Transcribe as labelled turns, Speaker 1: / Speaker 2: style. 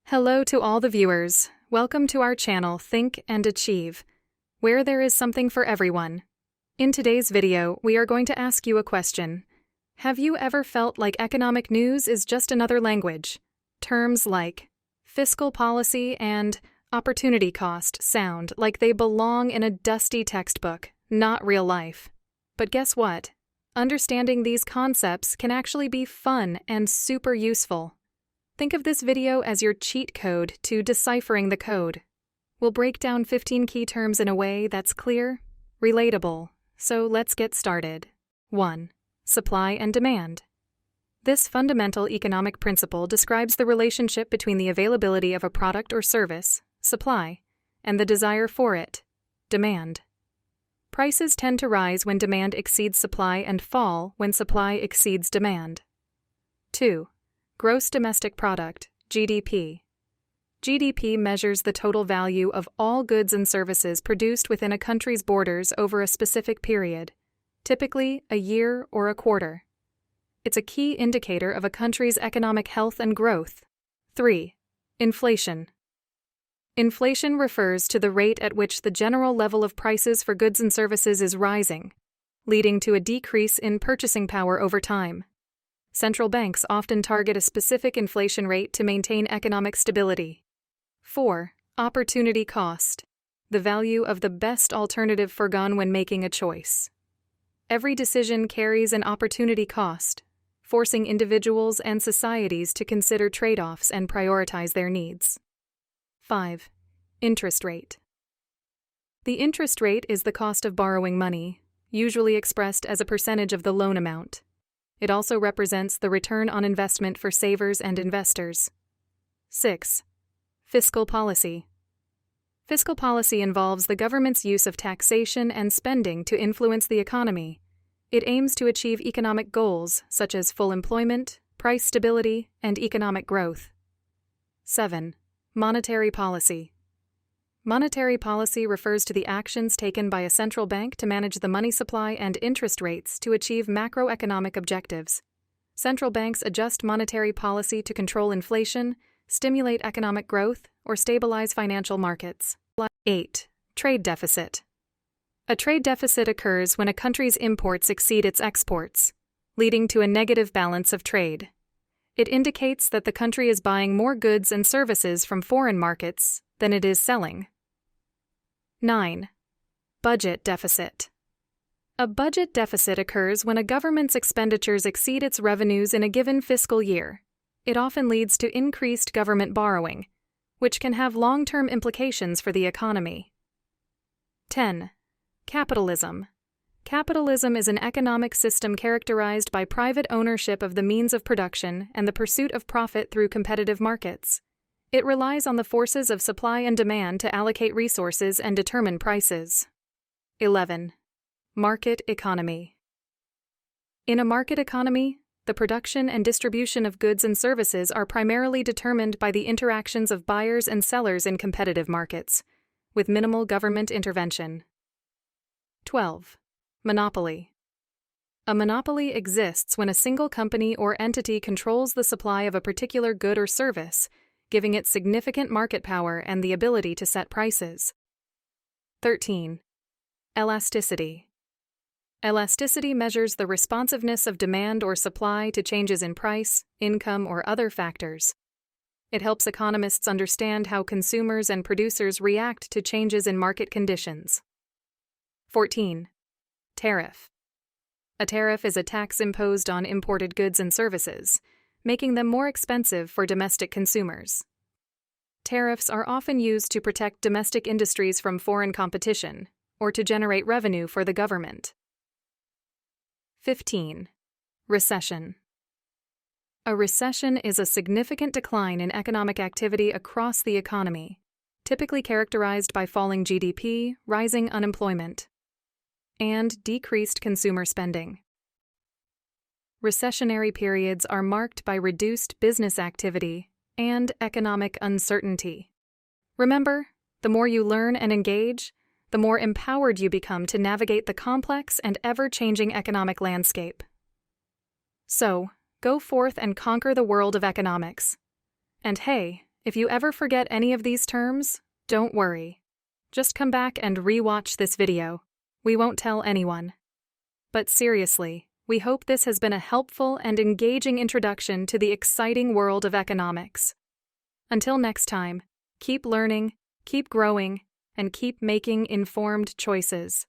Speaker 1: Hello to all the viewers. Welcome to our channel Think and Achieve, where there is something for everyone. In today's video, we are going to ask you a question. Have you ever felt like economic news is just another language? Terms like fiscal policy and opportunity cost sound like they belong in a dusty textbook, not real life. But guess what? Understanding these concepts can actually be fun and super useful. Think of this video as your cheat code to deciphering the code. We'll break down 15 key terms in a way that's clear, relatable, so let's get started. 1. Supply and demand. This fundamental economic principle describes the relationship between the availability of a product or service, supply, and the desire for it, demand. Prices tend to rise when demand exceeds supply and fall when supply exceeds demand. 2. Gross domestic product, GDP. GDP measures the total value of all goods and services produced within a country's borders over a specific period, typically a year or a quarter. It's a key indicator of a country's economic health and growth. 3. Inflation. Inflation refers to the rate at which the general level of prices for goods and services is rising, leading to a decrease in purchasing power over time. Central banks often target a specific inflation rate to maintain economic stability. 4. Opportunity cost. The value of the best alternative forgone when making a choice. Every decision carries an opportunity cost, forcing individuals and societies to consider trade-offs and prioritize their needs. 5. Interest rate. The interest rate is the cost of borrowing money, usually expressed as a percentage of the loan amount. It also represents the return on investment for savers and investors. 6. Fiscal policy. Fiscal policy involves the government's use of taxation and spending to influence the economy. It aims to achieve economic goals such as full employment, price stability, and economic growth. 7. Monetary policy. Monetary policy refers to the actions taken by a central bank to manage the money supply and interest rates to achieve macroeconomic objectives. Central banks adjust monetary policy to control inflation, stimulate economic growth, or stabilize financial markets. 8. Trade deficit. A trade deficit occurs when a country's imports exceed its exports, leading to a negative balance of trade. It indicates that the country is buying more goods and services from foreign markets than it is selling. 9. Budget deficit. A budget deficit occurs when a government's expenditures exceed its revenues in a given fiscal year. It often leads to increased government borrowing, which can have long-term implications for the economy. 10. Capitalism. Capitalism is an economic system characterized by private ownership of the means of production and the pursuit of profit through competitive markets. It relies on the forces of supply and demand to allocate resources and determine prices. 11. Market economy. In a market economy, the production and distribution of goods and services are primarily determined by the interactions of buyers and sellers in competitive markets, with minimal government intervention. 12. Monopoly. A monopoly exists when a single company or entity controls the supply of a particular good or service, giving it significant market power and the ability to set prices. 13. Elasticity. Elasticity measures the responsiveness of demand or supply to changes in price, income, or other factors. It helps economists understand how consumers and producers react to changes in market conditions. 14. Tariff. A tariff is a tax imposed on imported goods and services, making them more expensive for domestic consumers. Tariffs are often used to protect domestic industries from foreign competition or to generate revenue for the government. 15. Recession. A recession is a significant decline in economic activity across the economy, typically characterized by falling GDP, rising unemployment, and decreased consumer spending. Recessionary periods are marked by reduced business activity and economic uncertainty. Remember, the more you learn and engage, the more empowered you become to navigate the complex and ever-changing economic landscape. So, go forth and conquer the world of economics. And hey, If you ever forget any of these terms, don't worry. Just come back and re-watch this video. We won't tell anyone. But seriously, we hope this has been a helpful and engaging introduction to the exciting world of economics. Until next time, keep learning, keep growing, and keep making informed choices.